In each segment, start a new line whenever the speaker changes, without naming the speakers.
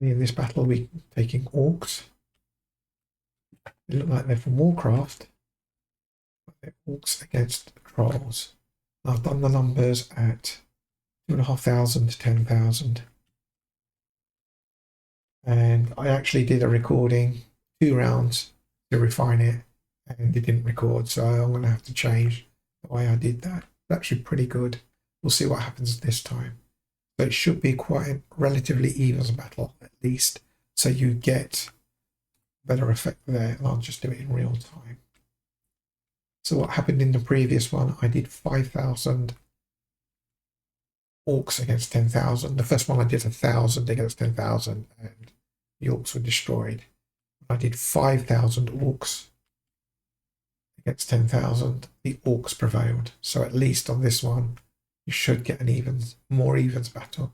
In this battle, we're taking Orcs. They look like they're from Warcraft. But they're Orcs against Trolls. I've done the numbers at 2,500 to 10,000. And I actually did a recording, 2 rounds, to refine it, and it didn't record, so I'm going to have to change the way I did that. It's actually pretty good. We'll see what happens this time. But it should be quite a relatively even battle, at least, so you get better effect there, and I'll just do it in real time. So what happened in the previous one, I did 5,000 Orcs against 10,000. The first one I did 1,000 against 10,000, and the Orcs were destroyed. I did 5,000 Orcs against 10,000. The Orcs prevailed. So at least on this one, you should get an more evens battle.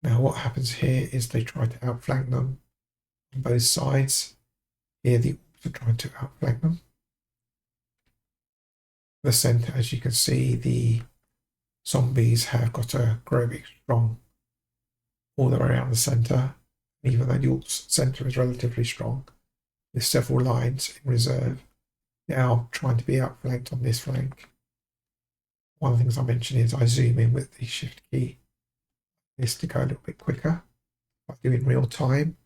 Now what happens here is they try to outflank them on both sides. Here the Orcs are trying to outflank them. The centre, as you can see, the zombies have got to grow big strong all the way around the centre, even though the Orcs' centre is relatively strong, with several lines in reserve. They are trying to be outflanked on this flank. One of the things I mentioned is I zoom in with the shift key, this to go a little bit quicker. If I do in real time,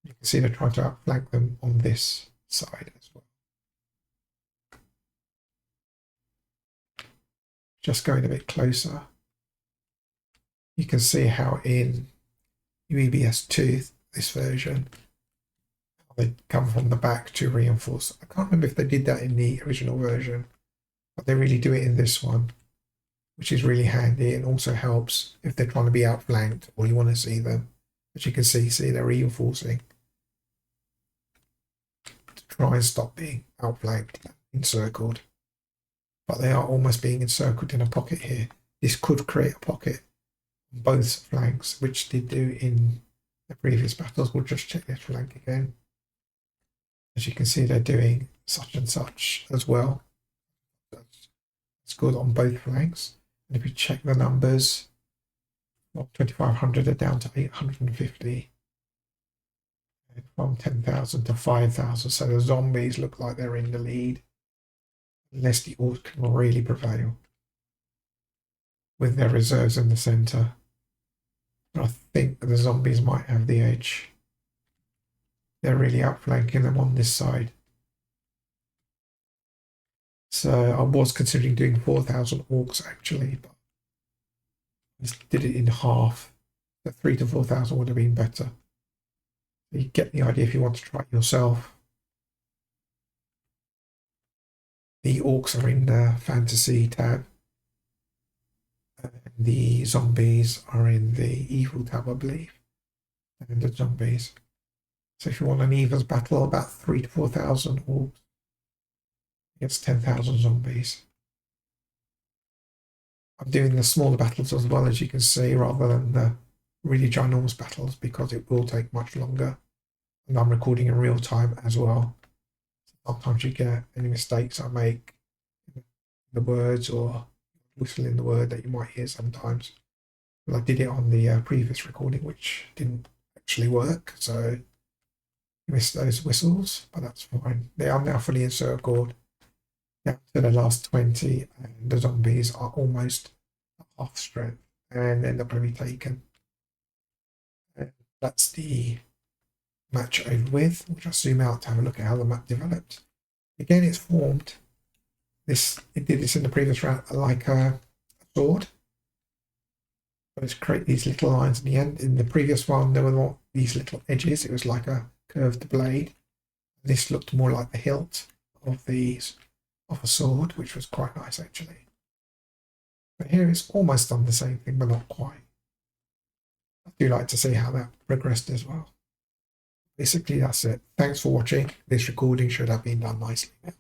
you can see they're trying to outflank them on this side as well. Just going a bit closer, you can see how in UEBSII, this version, they come from the back to reinforce. I can't remember if they did that in the original version, but they really do it in this one, which is really handy and also helps if they're trying to be outflanked or you want to see them. As you can see they're reinforcing to try and stop being outflanked, encircled. But they are almost being encircled in a pocket here. This could create a pocket on both flanks, which they do in the previous battles. We'll just check this flank again. As you can see, they're doing such and such as well. It's good on both flanks. And if you check the numbers, well, 2,500 are down to 850. And from 10,000 to 5,000. So the zombies look like they're in the lead, unless the Orcs can really prevail with their reserves in the centre. But I think the zombies might have the edge. They're really outflanking them on this side. So I was considering doing 4,000 Orcs actually, but I just did it in half. So 3,000 to 4,000 would have been better. You get the idea if you want to try it yourself. The Orcs are in the fantasy tab. And the zombies are in the evil tab, I believe. And the zombies. So if you want an evens battle, about 3,000 to 4,000 Orcs against 10,000 zombies. I'm doing the smaller battles as well, as you can see, rather than the really ginormous battles, because it will take much longer. And I'm recording in real time as well. Sometimes you get any mistakes I make in the words or whistling the word that you might hear sometimes. Well, I did it on the previous recording, which didn't actually work, so you missed those whistles, but that's fine. They are now fully encircled down to the last 20, and the zombies are almost at half strength, and they're not going to be taken. And that's the match over with. We'll just zoom out to have a look at how the map developed. Again, it's formed it did this in the previous round like a sword. But it's create these little lines in the end. In the previous one, there were not these little edges. It was like a curved blade. This looked more like the hilt of a sword, which was quite nice actually. But here it's almost done the same thing, but not quite. I do like to see how that progressed as well. Basically, that's it. Thanks for watching. This recording should have been done nicely now.